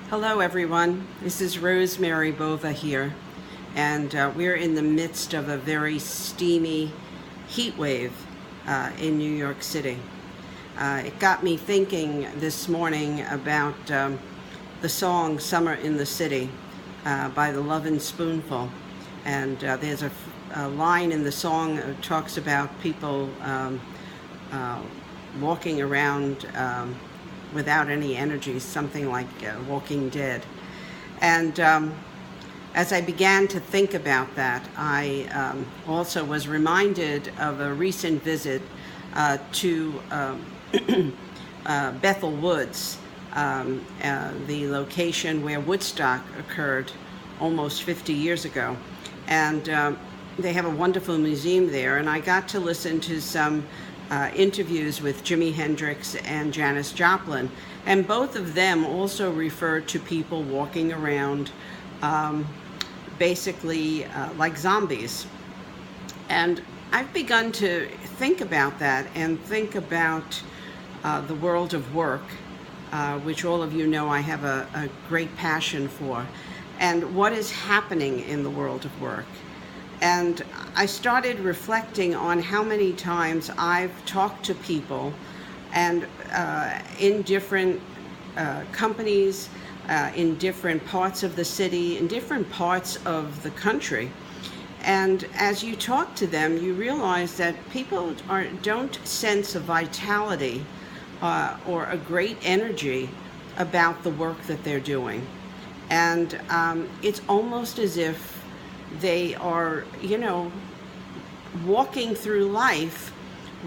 Hello everyone, this is Rosemary Bova here, and we're in the midst of a very steamy heat wave in New York City. It got me thinking this morning about the song Summer in the City by the Lovin' Spoonful, and there's a line in the song that talks about people walking around without any energy, something like Walking Dead. And as I began to think about that, I also was reminded of a recent visit to Bethel Woods, the location where Woodstock occurred almost 50 years ago. And they have a wonderful museum there, and I got to listen to some interviews with Jimi Hendrix and Janis Joplin, and both of them also refer to people walking around basically like zombies. And I've begun to think about that and think about the world of work, which all of you know I have a great passion for, and what is happening in the world of work. And I started reflecting on how many times I've talked to people and in different companies, in different parts of the city, in different parts of the country. And as you talk to them, you realize that people don't sense a vitality or a great energy about the work that they're doing. And it's almost as if they are, walking through life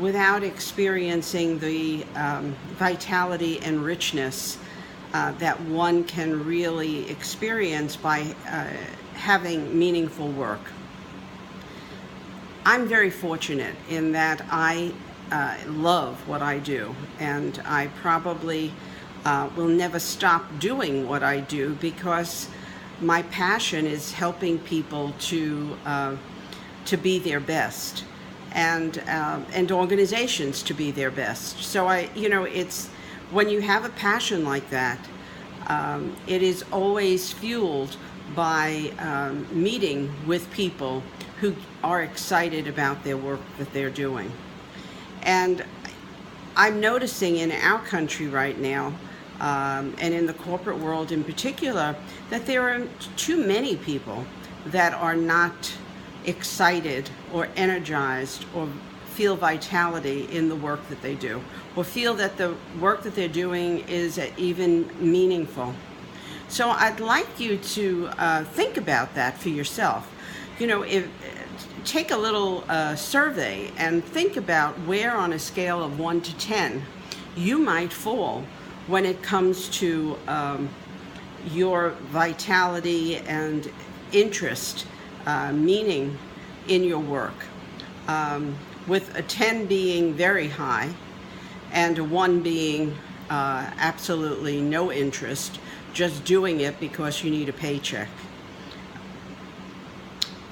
without experiencing the vitality and richness that one can really experience by having meaningful work. I'm very fortunate in that I love what I do, and I probably will never stop doing what I do because my passion is helping people to be their best, and organizations to be their best. So it's when you have a passion like that, it is always fueled by meeting with people who are excited about their work that they're doing. And I'm noticing in our country right now, and in the corporate world in particular, that there are too many people that are not excited or energized or feel vitality in the work that they do, or feel that the work that they're doing is even meaningful. So I'd like you to think about that for yourself. Take a little survey and think about where on a scale of 1 to 10 you might fall when it comes to your vitality and interest, meaning in your work, with a 10 being very high and a 1 being absolutely no interest, just doing it because you need a paycheck.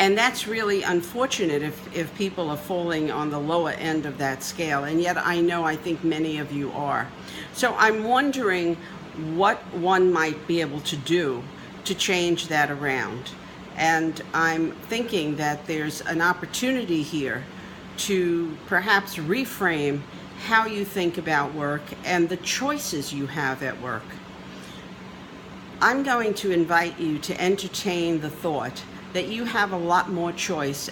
And that's really unfortunate if people are falling on the lower end of that scale, and yet I think many of you are. So I'm wondering what one might be able to do to change that around. And I'm thinking that there's an opportunity here to perhaps reframe how you think about work and the choices you have at work. I'm going to invite you to entertain the thought that you have a lot more choice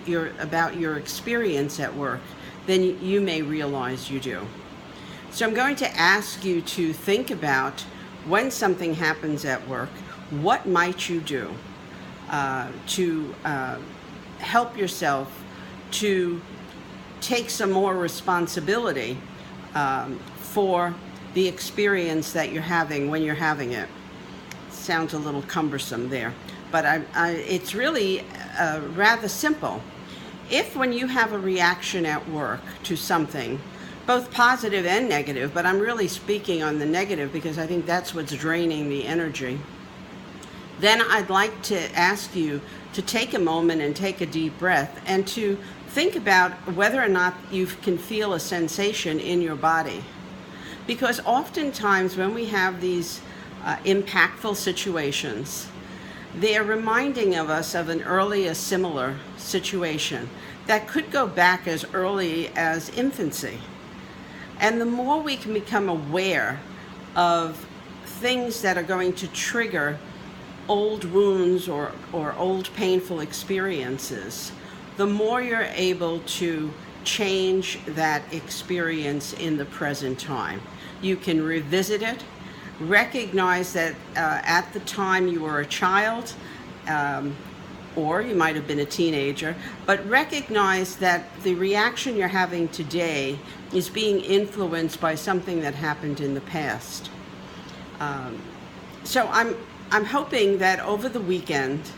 about your experience at work than you may realize you do. So I'm going to ask you to think about when something happens at work, what might you do to help yourself to take some more responsibility for the experience that you're having when you're having it. Sounds a little cumbersome there, but it's really rather simple. If when you have a reaction at work to something, both positive and negative, but I'm really speaking on the negative because I think that's what's draining the energy, then I'd like to ask you to take a moment and take a deep breath and to think about whether or not you can feel a sensation in your body. Because oftentimes when we have these impactful situations, they are reminding of us of an earlier similar situation that could go back as early as infancy. And the more we can become aware of things that are going to trigger old wounds or old painful experiences, the more you're able to change that experience in the present time. You can revisit it, recognize that at the time you were a child, or you might have been a teenager, but recognize that the reaction you're having today is being influenced by something that happened in the past. So I'm hoping that over the weekend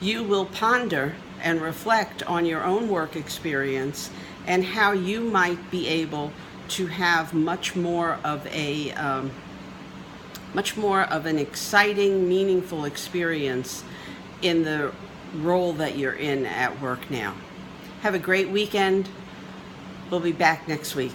you will ponder and reflect on your own work experience and how you might be able to have much more of an exciting, meaningful experience in the role that you're in at work now. Have a great weekend. We'll be back next week.